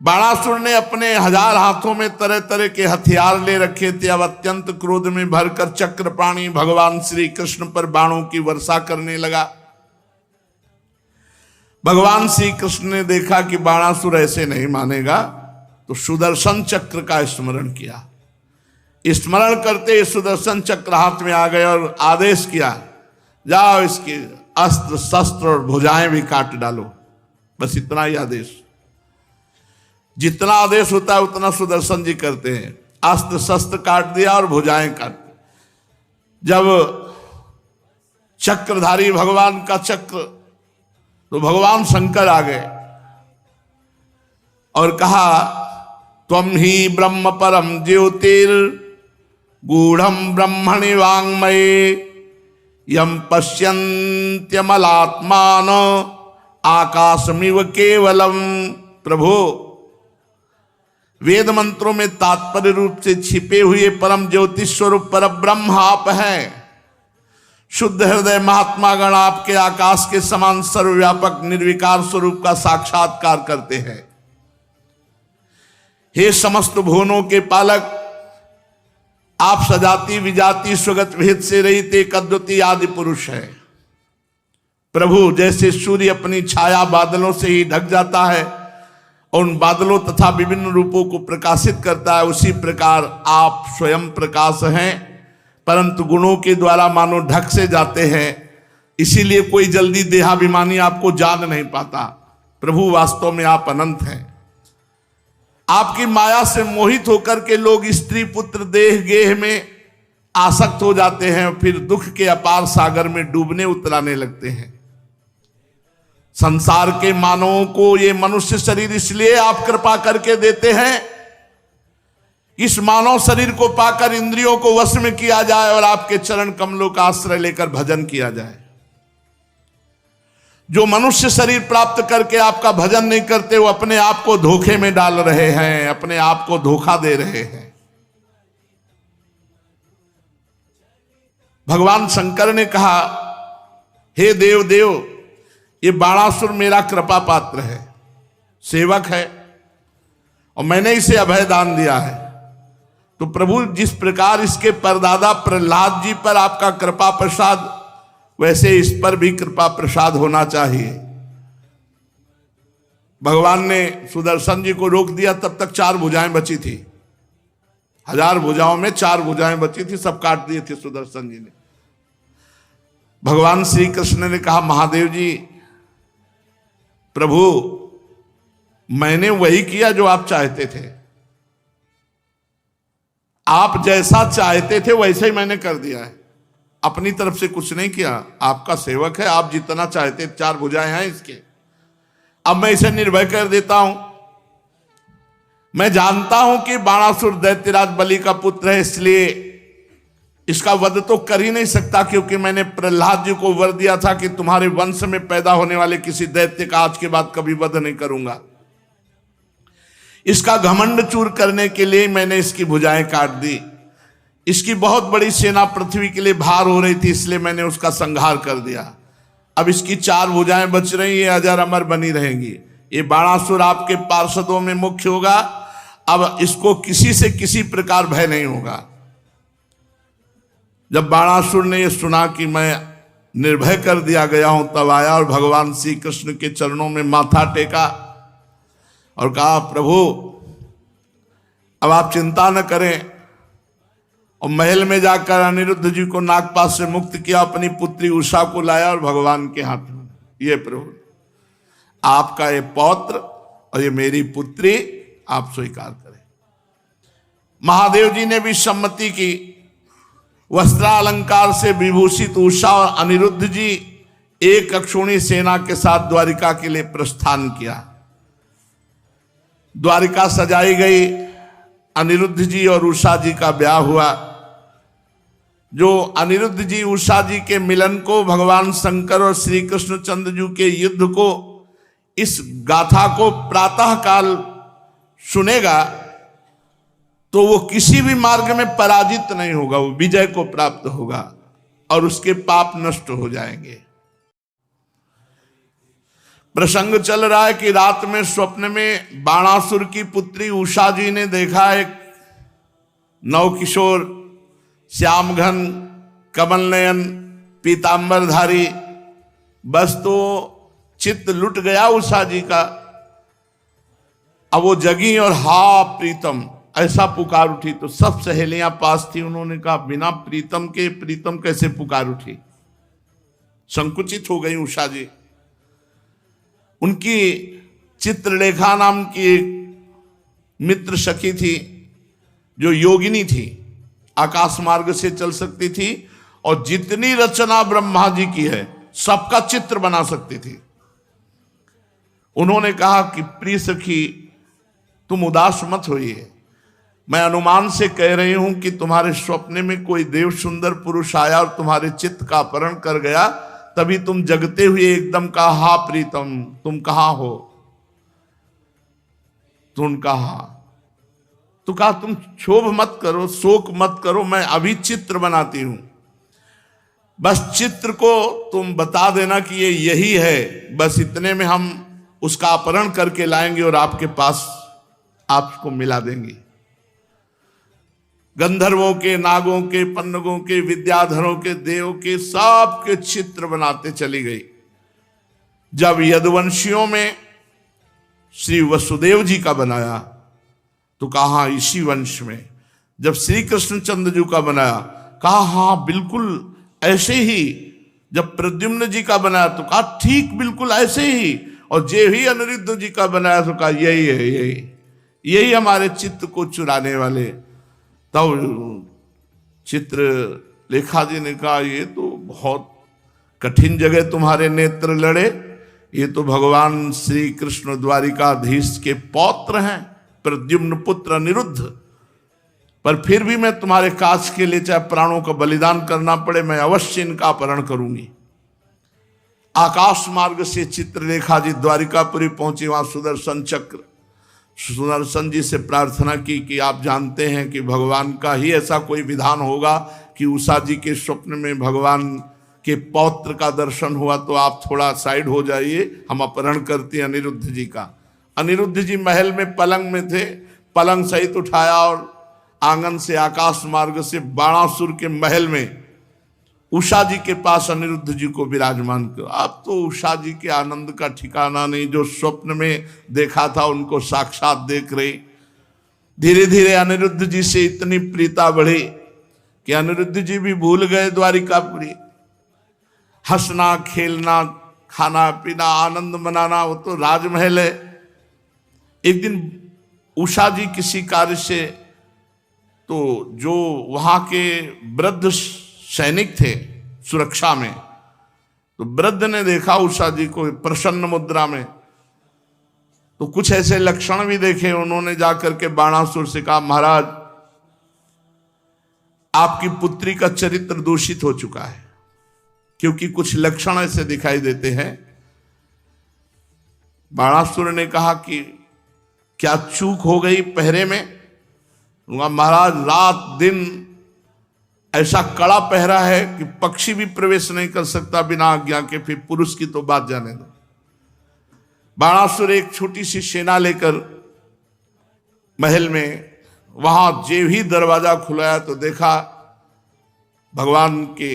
बाणासुर ने अपने 1000 हाथों में तरह तरह के हथियार ले रखे थे। अब अत्यंत क्रोध में भरकर चक्रपाणी भगवान श्री कृष्ण पर बाणों की वर्षा करने लगा। भगवान श्री कृष्ण ने देखा कि बाणासुर ऐसे नहीं मानेगा, तो सुदर्शन चक्र का स्मरण किया। स्मरण करते सुदर्शन चक्र हाथ में आ गए और आदेश किया, जाओ इसके अस्त्र शस्त्र और भुजाएं भी काट डालो। बस इतना ही आदेश। जितना आदेश होता है उतना सुदर्शन जी करते हैं। अस्त्र शस्त्र काट दिया और भुजाएं काट। जब चक्रधारी भगवान का चक्र, तो भगवान शंकर आ गए और कहा, त्वं ही ब्रह्म परम ज्योतिर गूढ़म ब्रह्मणि वाङ्मये यम पश्यन्त्यमलात्मान आकाशमिव केवलम। प्रभु, वेद मंत्रों में तात्पर्य रूप से छिपे हुए परम ज्योति स्वरूप पर ब्रह्म आप हैं। शुद्ध हृदय महात्मा गण आपके आकाश के समान सर्वव्यापक निर्विकार स्वरूप का साक्षात्कार करते हैं। हे समस्त भुवनों के पालक, आप सजाति विजाति स्वगत भेद से रहित एक अद्वितीय आदि पुरुष है। प्रभु, जैसे सूर्य अपनी छाया बादलों से ही ढक जाता है और उन बादलों तथा विभिन्न रूपों को प्रकाशित करता है, उसी प्रकार आप स्वयं प्रकाश हैं, परंतु गुणों के द्वारा मानो ढक से जाते हैं। इसीलिए कोई जल्दी देहाभिमानी आपको जान नहीं पाता। प्रभु, वास्तव में आप अनंत हैं। आपकी माया से मोहित होकर के लोग स्त्री पुत्र देह गेह में आसक्त हो जाते हैं, फिर दुख के अपार सागर में डूबने उतराने लगते हैं। संसार के मानवों को ये मनुष्य शरीर इसलिए आप कृपा करके देते हैं, इस मानव शरीर को पाकर इंद्रियों को वश में किया जाए और आपके चरण कमलों का आश्रय लेकर भजन किया जाए। जो मनुष्य शरीर प्राप्त करके आपका भजन नहीं करते, वो अपने आप को धोखे में डाल रहे हैं, अपने आप को धोखा दे रहे हैं। भगवान शंकर ने कहा, हे देव देव, ये बाणासुर मेरा कृपा पात्र है, सेवक है, और मैंने इसे अभय दान दिया है। तो प्रभु, जिस प्रकार इसके परदादा प्रहलाद जी पर आपका कृपा प्रसाद, वैसे इस पर भी कृपा प्रसाद होना चाहिए। भगवान ने सुदर्शन जी को रोक दिया। तब तक 4 भुजाएं बची थी। 1000 भुजाओं में 4 भुजाएं बची थी, सब काट दिए थे सुदर्शन जी ने। भगवान श्री कृष्ण ने कहा, महादेव जी, प्रभु, मैंने वही किया जो आप चाहते थे। आप जैसा चाहते थे वैसे ही मैंने कर दिया है, अपनी तरफ से कुछ नहीं किया। आपका सेवक है, आप जितना चाहते, 4 भुजाएं हैं इसके, अब मैं इसे निर्भय कर देता हूं। मैं जानता हूं कि बाणासुर दैत्यराज बलि का पुत्र है, इसलिए इसका वध तो कर ही नहीं सकता, क्योंकि मैंने प्रहलाद जी को वर दिया था कि तुम्हारे वंश में पैदा होने वाले किसी दैत्य का आज के बाद कभी वध नहीं करूंगा। इसका घमंड चूर करने के लिए मैंने इसकी भुजाएं काट दी। इसकी बहुत बड़ी सेना पृथ्वी के लिए भार हो रही थी, इसलिए मैंने उसका संहार कर दिया। अब इसकी 4 भुजाएं बच रही, ये अजर अमर बनी रहेंगी। ये बाणासुर आपके पार्षदों में मुख्य होगा। अब इसको किसी से किसी प्रकार भय नहीं होगा। जब बाणासुर ने यह सुना कि मैं निर्भय कर दिया गया हूं, तब आया और भगवान श्री कृष्ण के चरणों में माथा टेका और कहा, प्रभु, अब आप चिंता न करें। और महल में जाकर अनिरुद्ध जी को नागपाश से मुक्त किया, अपनी पुत्री उषा को लाया और भगवान के हाथ में, ये प्रभु, आपका ये पौत्र और ये मेरी पुत्री, आप स्वीकार करें। महादेव जी ने भी सम्मति की। वस्त्रालंकार से विभूषित उषा और अनिरुद्ध जी एक अक्षोणी सेना के साथ द्वारिका के लिए प्रस्थान किया। द्वारिका सजाई गई। अनिरुद्ध जी और उषा जी का ब्याह हुआ। जो अनिरुद्ध जी उषा जी के मिलन को, भगवान शंकर और श्री कृष्णचंद्र जी के युद्ध को, इस गाथा को प्रातः काल सुनेगा तो वो किसी भी मार्ग में पराजित नहीं होगा, वो विजय को प्राप्त होगा और उसके पाप नष्ट हो जाएंगे। प्रसंग चल रहा है कि रात में स्वप्न में बाणासुर की पुत्री उषा जी ने देखा एक नवकिशोर श्यामघन कमल नयन पीतांबरधारी। बस तो चित्त लुट गया उषा जी का। अब वो जगी और हा प्रीतम ऐसा पुकार उठी। तो सब सहेलियां पास थी, उन्होंने कहा बिना प्रीतम के प्रीतम कैसे पुकार उठी। संकुचित हो गई उषा जी। उनकी चित्रलेखा नाम की एक मित्र सखी थी जो योगिनी थी, आकाश मार्ग से चल सकती थी और जितनी रचना ब्रह्मा जी की है सबका चित्र बना सकती थी। उन्होंने कहा कि प्रिय सखी तुम उदास मत होइए, मैं अनुमान से कह रही हूं कि तुम्हारे स्वप्न में कोई देव सुंदर पुरुष आया और तुम्हारे चित्त का अपहरण कर गया, तभी तुम जगते हुए एकदम कहा हा प्रीतम तुम कहां हो। तुम कहा तो कहा तुम क्षोभ मत करो, शोक मत करो, मैं अभी चित्र बनाती हूं। बस चित्र को तुम बता देना कि ये यही है, बस इतने में हम उसका अपहरण करके लाएंगे और आपके पास आपको मिला देंगे। गंधर्वों के, नागों के, पन्नगों के, विद्याधरों के, देव के सबके चित्र बनाते चली गई। जब यदुवंशियों में श्री वसुदेव जी का बनाया तो कहा इसी वंश में। जब श्री कृष्णचंद्र जी का बनाया कहा हाँ बिल्कुल ऐसे ही। जब प्रद्युम्न जी का बनाया तो कहा ठीक बिल्कुल ऐसे ही। और जे ही अनिरुद्ध जी का बनाया तो कहा यही है, यही हमारे चित्त को चुराने वाले। तब चित्र लेखा जी ने कहा ये तो बहुत कठिन जगह तुम्हारे नेत्र लड़े, ये तो भगवान श्री कृष्ण द्वारिकाधीश के पौत्र हैं, प्रद्युम्न पुत्र अनिरुद्ध, पर फिर भी मैं तुम्हारे काज के लिए चाहे प्राणों का बलिदान करना पड़े मैं अवश्य इनका अपहरण करूंगी। आकाश मार्ग से चित्रलेखा जी द्वारिकापुरी पहुंची। वहां सुदर्शन चक्र, सुदर्शन जी से प्रार्थना की कि आप जानते हैं कि भगवान का ही ऐसा कोई विधान होगा कि उषा जी के स्वप्न में भगवान के पौत्र का दर्शन हुआ, तो आप थोड़ा साइड हो जाइए, हम अपहरण करते हैं अनिरुद्ध जी का। अनिरुद्ध जी महल में पलंग में थे, पलंग सहित उठाया और आंगन से आकाश मार्ग से बाणासुर के महल में उषा जी के पास अनिरुद्ध जी को विराजमान कर। अब तो उषा जी के आनंद का ठिकाना नहीं, जो स्वप्न में देखा था उनको साक्षात देख रही। धीरे धीरे अनिरुद्ध जी से इतनी प्रीता बढ़ी कि अनिरुद्ध जी भी भूल गए द्वारिकापुरी। हंसना खेलना खाना पीना आनंद मनाना वो तो राजमहल है। एक दिन उषा जी किसी कार्य से, तो जो वहां के वृद्ध सैनिक थे सुरक्षा में, तो वृद्ध ने देखा उषा जी को प्रसन्न मुद्रा में, तो कुछ ऐसे लक्षण भी देखे। उन्होंने जाकर के बाणासुर से कहा महाराज आपकी पुत्री का चरित्र दूषित हो चुका है, क्योंकि कुछ लक्षण ऐसे दिखाई देते हैं। बाणासुर ने कहा कि क्या चूक हो गई पहरे में? महाराज रात दिन ऐसा कड़ा पहरा है कि पक्षी भी प्रवेश नहीं कर सकता बिना आज्ञा के, फिर पुरुष की तो बात जाने दो। बाणासुर एक छोटी सी सेना लेकर महल में, वहां जे ही दरवाजा खुलाया तो देखा भगवान के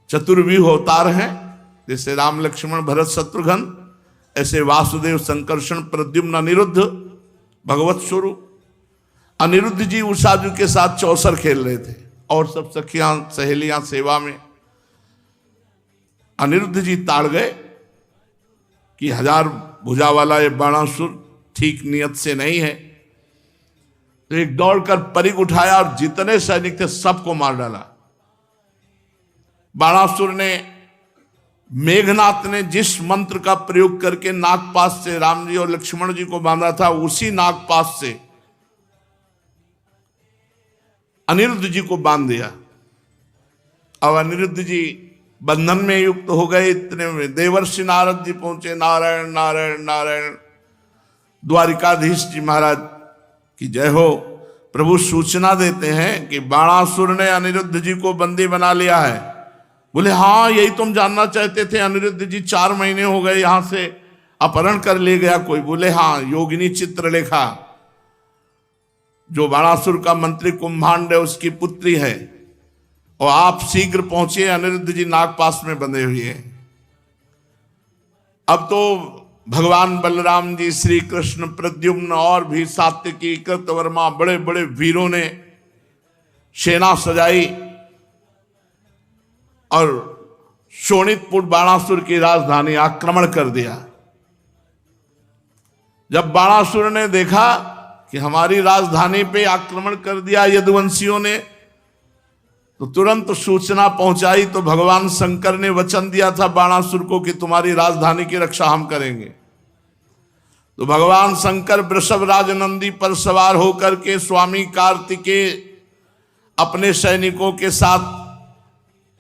चतुर्व्यूह अवतार हैं, जैसे राम लक्ष्मण भरत शत्रुघ्न, ऐसे वासुदेव संकर्षण प्रद्युम्न अनिरुद्ध भगवत स्वरूप। अनिरुद्ध जी उषा जी के साथ चौसर खेल रहे थे और सब सखियां सहेलियां सेवा में। अनिरुद्ध जी ताड़ गए कि 1000 भुजा वाला ये बाणासुर ठीक नियत से नहीं है, तो एक दौड़कर परिग उठाया और जितने सैनिक थे सबको मार डाला। बाणासुर ने, मेघनाथ ने जिस मंत्र का प्रयोग करके नागपाश से राम जी और लक्ष्मण जी को बांधा था, उसी नागपाश से अनिरुद्ध जी को बांध दिया। अब अनिरुद्ध जी बंधन में युक्त हो गए। इतने में देवर्षि नारद जी पहुंचे। नारायण नारायण नारायण। द्वारिकाधीश जी महाराज की जय हो। प्रभु सूचना देते हैं कि बाणासुर ने अनिरुद्ध जी को बंदी बना लिया है। बोले हाँ यही तुम जानना चाहते थे अनिरुद्ध जी, 4 महीने हो गए यहां से अपहरण कर ले गया। कोई बोले हाँ योगिनी चित्रलेखा, जो बाणासुर का मंत्री कुंभांड है उसकी पुत्री है, और आप शीघ्र पहुंचे, अनिरुद्ध जी नागपाश में बंधे हुए हैं। अब तो भगवान बलराम जी, श्री कृष्ण, प्रद्युम्न और भी सात्यकी, कृतवर्मा, बड़े बड़े वीरों ने सेना सजाई और शोणितपुर बाणासुर की राजधानी आक्रमण कर दिया। जब बाणासुर ने देखा कि हमारी राजधानी पे आक्रमण कर दिया यदुवंशियों ने, तो तुरंत सूचना पहुंचाई। तो भगवान शंकर ने वचन दिया था बाणासुर को कि तुम्हारी राजधानी की रक्षा हम करेंगे। तो भगवान शंकर वृषभ राजनंदी पर सवार होकर के स्वामी कार्तिकेय अपने सैनिकों के साथ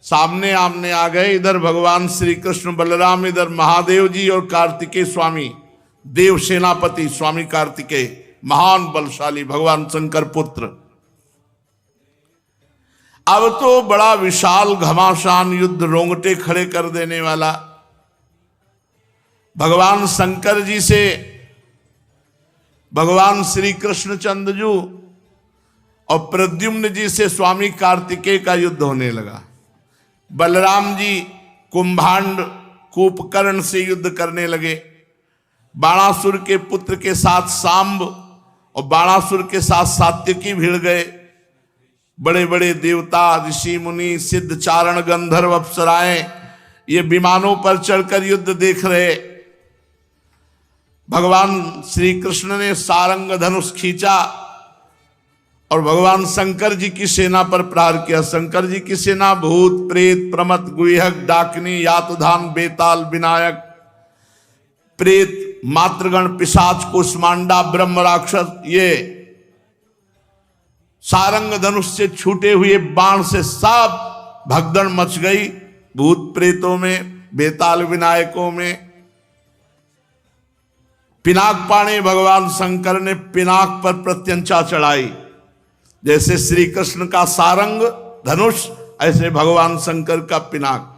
सामने आमने आ गए। इधर भगवान श्री कृष्ण बलराम, इधर महादेव जी और कार्तिकेय स्वामी, देव सेनापति स्वामी कार्तिकेय, महान बलशाली भगवान शंकर पुत्र। अब तो बड़ा विशाल घमासान युद्ध, रोंगटे खड़े कर देने वाला। भगवान शंकर जी से भगवान श्री कृष्णचंद्र जी और प्रद्युम्न जी से स्वामी कार्तिकेय का युद्ध होने लगा। बलराम जी कुंभांड कूपकर्ण से युद्ध करने लगे। बाणासुर के पुत्र के साथ सांब और बाणासुर के साथ सात्यकी भिड़ गए। बड़े बड़े देवता, ऋषि मुनि, सिद्ध, चारण, गंधर्व, अप्सराएं ये विमानों पर चढ़कर युद्ध देख रहे। भगवान श्री कृष्ण ने सारंग धनुष खींचा और भगवान शंकर जी की सेना पर प्रहार किया। शंकर जी की सेना भूत, प्रेत, प्रमथ, गुहक, डाकिनी, यातधान, बेताल, विनायक, प्रेत, मातृगण, पिशाच, कुष्मांडा, ब्रह्म राक्षस, ये सारंग धनुष से छूटे हुए बाण से सब भगदड़ मच गई। भूत प्रेतों में, बेताल विनायकों में। पिनाक पाणे भगवान शंकर ने पिनाक पर प्रत्यंचा चढ़ाई। जैसे श्री कृष्ण का सारंग धनुष, ऐसे भगवान शंकर का पिनाक।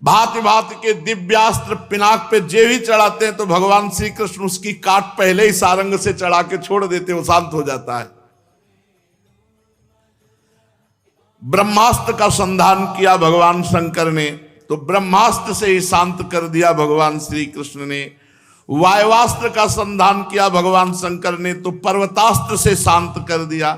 भांति भांति के दिव्यास्त्र पिनाक पे जे भी चढ़ाते हैं तो भगवान श्री कृष्ण उसकी काट पहले ही सारंग से चढ़ा के छोड़ देते, वो शांत हो जाता है। ब्रह्मास्त्र का संधान किया भगवान शंकर ने, तो ब्रह्मास्त्र से ही शांत कर दिया भगवान श्री कृष्ण ने। वायुवास्त्र का संधान किया भगवान शंकर ने, तो पर्वतास्त्र से शांत कर दिया।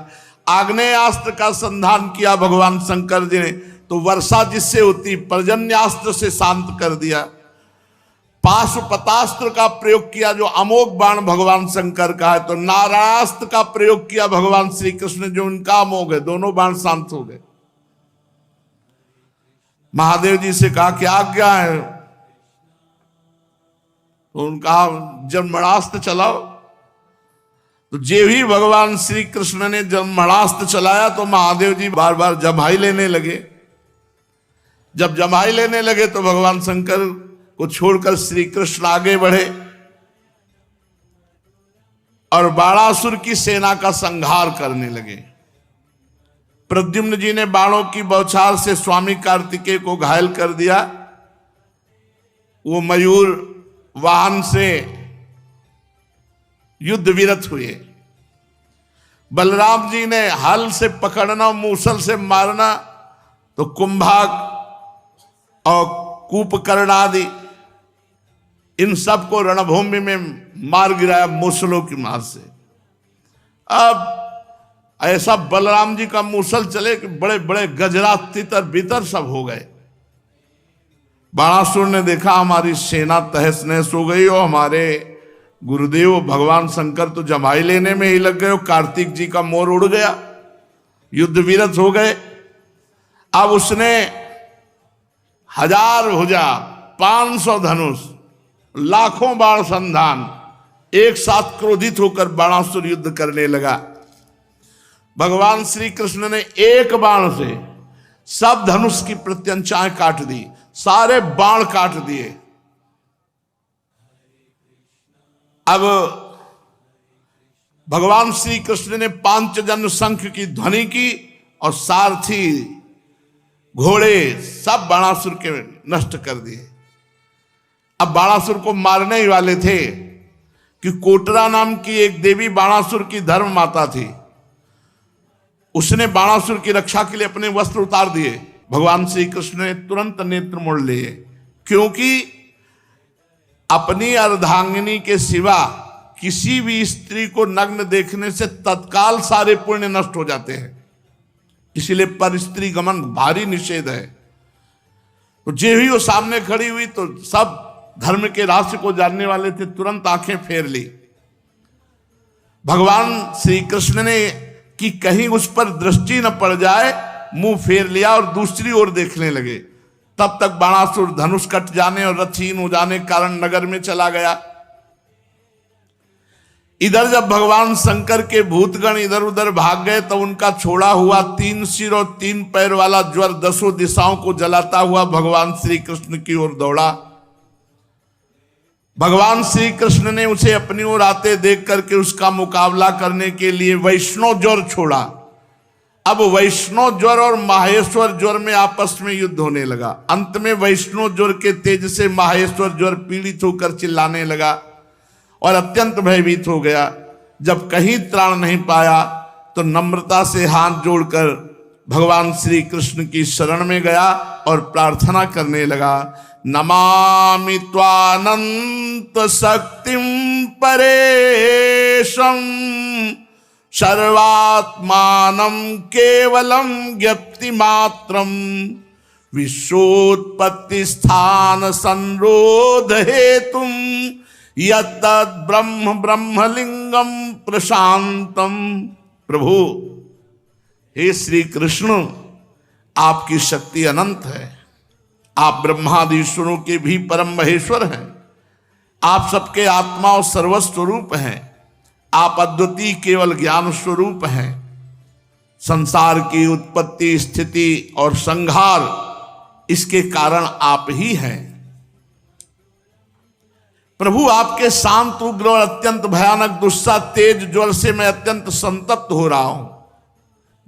आग्नेयास्त्र का संधान किया भगवान शंकर जी ने, तो वर्षा जिससे होती पर्जन्यास्त्र से शांत कर दिया। पाशुपतास्त्र का प्रयोग किया, जो अमोघ बाण भगवान शंकर का है। तो नारायणास्त्र का प्रयोग किया भगवान श्री कृष्ण, जो उनका अमोघ है। दोनों बाण शांत हो गए। महादेव जी से कहा क्या आज्ञा है? तो उनका जन्मणास्त्र चलाओ। तो जे भी भगवान श्री कृष्ण ने जन्मणास्त्र चलाया तो महादेव जी बार बार जम्हाई लेने लगे। जब जम्हाई लेने लगे तो भगवान शंकर को छोड़कर श्री कृष्ण आगे बढ़े और बाणासुर की सेना का संहार करने लगे। प्रद्युम्न जी ने बाणों की बौछार से स्वामी कार्तिकेय को घायल कर दिया। वो मयूर वाहन से युद्ध विरत हुए। बलराम जी ने हल से पकड़ना, मूसल से मारना, तो कुंभाग और कूपकर्ण आदि इन सबको रणभूमि में मार गिराया मूसलों की मार से। अब ऐसा बलराम जी का मूसल चले कि बड़े बड़े गजरा, तितर बितर सब हो गए। बाणासुर ने देखा हमारी सेना तहस नहस हो गई और हमारे गुरुदेव भगवान शंकर तो जमाई लेने में ही लग गए। कार्तिक जी का मोर उड़ गया, युद्ध विरत हो गए। अब उसने 1000 भुजा, 500 धनुष, लाखों बाण संधान, एक साथ क्रोधित होकर बाणासुर युद्ध करने लगा। भगवान श्री कृष्ण ने एक बाण से सब धनुष की प्रत्यंचाएं काट दी, सारे बाण काट दिए। अब भगवान श्री कृष्ण ने पांचजन्य शंख की ध्वनि की और सारथी, घोड़े सब बाणासुर के नष्ट कर दिए। अब बाणासुर को मारने ही वाले थे कि कोटरा नाम की एक देवी बाणासुर की धर्म माता थी। उसने बाणासुर की रक्षा के लिए अपने वस्त्र उतार दिए। भगवान श्री कृष्ण ने तुरंत नेत्र मोड़ लिए, क्योंकि अपनी अर्धांगिनी के सिवा किसी भी स्त्री को नग्न देखने से तत्काल सारे पुण्य नष्ट हो जाते हैं। इसीलिए पर स्त्री गमन भारी निषेध है। तो जे ही वो सामने खड़ी हुई तो सब धर्म के रहस्य को जानने वाले थे, तुरंत आंखें फेर ली। भगवान श्री कृष्ण ने कि कहीं उस पर दृष्टि न पड़ जाए, मुंह फेर लिया और दूसरी ओर देखने लगे। तब तक बाणासुर धनुष कट जाने और रथहीन हो जाने के कारण नगर में चला गया। इधर जब भगवान शंकर के भूतगण इधर उधर भाग गए तो उनका छोड़ा हुआ 3 सिर और 3 पैर वाला ज्वर 10 दिशाओं को जलाता हुआ भगवान श्री कृष्ण की ओर दौड़ा। भगवान श्री कृष्ण ने उसे अपनी ओर आते देख करके उसका मुकाबला करने के लिए वैष्णव ज्वर छोड़ा। अब वैष्णव ज्वर और माहेश्वर ज्वर में आपस में युद्ध होने लगा। अंत में वैष्णव ज्वर के तेज से माहेश्वर ज्वर पीड़ित होकर चिल्लाने लगा और अत्यंत भयभीत हो गया। जब कहीं त्राण नहीं पाया तो नम्रता से हाथ जोड़कर भगवान श्री कृष्ण की शरण में गया और प्रार्थना करने लगा, नमामि त्वानंत शक्तिं परेशं सर्वात्मानं केवलं ज्ञप्ति मात्रं विश्वोत्पत्ति स्थान संरोध हेतुं यत्तद् ब्रह्म ब्रह्मलिंगम प्रशांतम। प्रभु हे श्री कृष्ण, आपकी शक्ति अनंत है। आप ब्रह्मादीश्वरों के भी परम महेश्वर हैं। आप सबके आत्मा और सर्वस्वरूप हैं। आप अद्वितीय केवल ज्ञान स्वरूप हैं। संसार की उत्पत्ति, स्थिति और संहार इसके कारण आप ही हैं। प्रभु, आपके शांत, उग्र और अत्यंत भयानक दुस्सा तेज ज्वर से मैं अत्यंत संतप्त हो रहा हूं।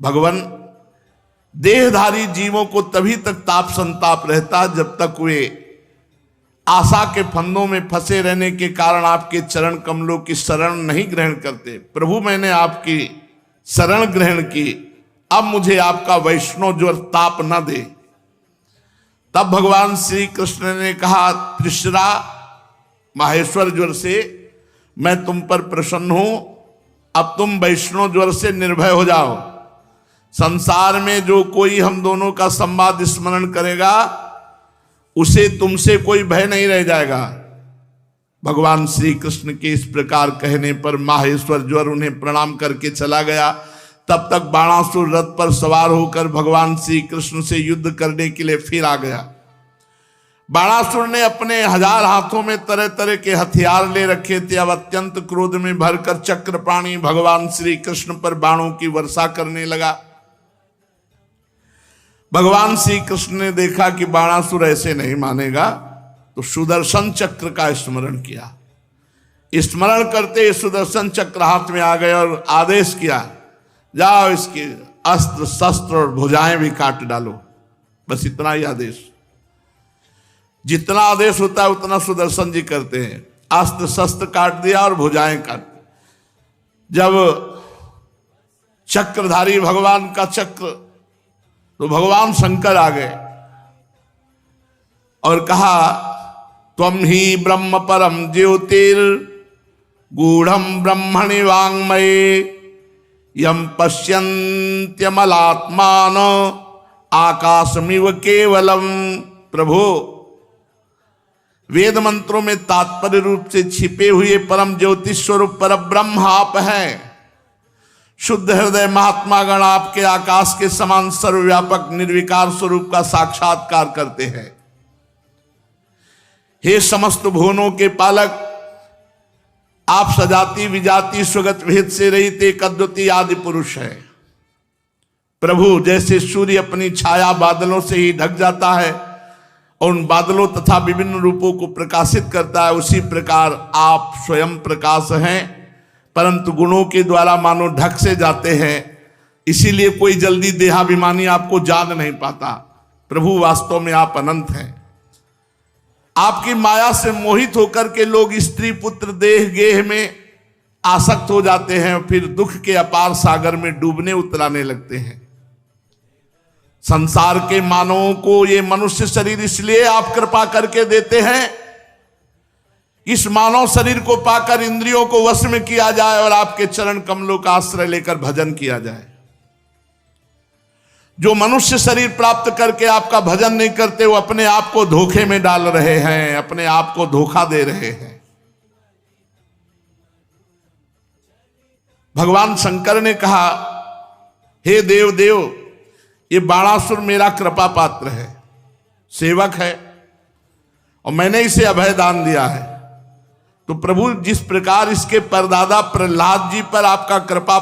भगवान, देहधारी जीवों को तभी तक ताप संताप रहता जब तक वे आशा के फंदों में फंसे रहने के कारण आपके चरण कमलों की शरण नहीं ग्रहण करते। प्रभु, मैंने आपकी शरण ग्रहण की, अब मुझे आपका वैष्णव ज्वर ताप न दे। तब भगवान श्री कृष्ण ने कहा, त्रिशरा माहेश्वर ज्वर से मैं तुम पर प्रसन्न हूं। अब तुम वैष्णव ज्वर से निर्भय हो जाओ। संसार में जो कोई हम दोनों का संवाद स्मरण करेगा उसे तुमसे कोई भय नहीं रह जाएगा। भगवान श्री कृष्ण के इस प्रकार कहने पर माहेश्वर ज्वर उन्हें प्रणाम करके चला गया। तब तक बाणासुर रथ पर सवार होकर भगवान श्री कृष्ण से युद्ध करने के लिए फिर आ गया। बाणासुर ने अपने 1000 हाथों में तरह तरह के हथियार ले रखे थे। अब अत्यंत क्रोध में भरकर चक्रपाणी भगवान श्री कृष्ण पर बाणों की वर्षा करने लगा। भगवान श्री कृष्ण ने देखा कि बाणासुर ऐसे नहीं मानेगा, तो सुदर्शन चक्र का स्मरण किया। स्मरण करते सुदर्शन चक्र हाथ में आ गए और आदेश किया, जाओ इसके अस्त्र शस्त्र और भुजाएं भी काट डालो। बस इतना ही आदेश। जितना आदेश होता है उतना सुदर्शन जी करते हैं। अस्त्र शस्त्र काट दिया और भुजाएं काट। जब चक्रधारी भगवान का चक्र, तो भगवान शंकर आ गए और कहा, त्वं ही ब्रह्म परम ज्योतिर गूढ़म ब्रह्मणि वाङ्मये यम पश्यन्त्यमलात्मान आकाशमिव केवलम। प्रभु, वेद मंत्रों में तात्पर्य रूप से छिपे हुए परम ज्योति स्वरूप पर ब्रह्म आप हैं। शुद्ध हृदय महात्मा गण आपके आकाश के समान सर्वव्यापक निर्विकार स्वरूप का साक्षात्कार करते हैं। हे समस्त भुवनों के पालक, आप सजाति विजाति स्वगत भेद से रहित एक अद्वितीय आदि पुरुष है। प्रभु, जैसे सूर्य अपनी छाया बादलों से ही ढक जाता है और उन बादलों तथा विभिन्न रूपों को प्रकाशित करता है, उसी प्रकार आप स्वयं प्रकाश हैं, परंतु गुणों के द्वारा मानो ढक से जाते हैं। इसीलिए कोई जल्दी देहाभिमानी आपको जान नहीं पाता। प्रभु, वास्तव में आप अनंत हैं। आपकी माया से मोहित होकर के लोग स्त्री पुत्र देह गेह में आसक्त हो जाते हैं, फिर दुख के अपार सागर में डूबने उतराने लगते हैं। संसार के मानवों को ये मनुष्य शरीर इसलिए आप कृपा करके देते हैं, इस मानव शरीर को पाकर इंद्रियों को वश में किया जाए और आपके चरण कमलों का आश्रय लेकर भजन किया जाए। जो मनुष्य शरीर प्राप्त करके आपका भजन नहीं करते, वो अपने आप को धोखे में डाल रहे हैं, अपने आप को धोखा दे रहे हैं। भगवान शंकर ने कहा, हे देव देव, ये बाणासुर मेरा कृपा पात्र है, सेवक है, और मैंने इसे अभय दान दिया है। तो प्रभु, जिस प्रकार इसके परदादा प्रहलाद जी पर आपका कृपा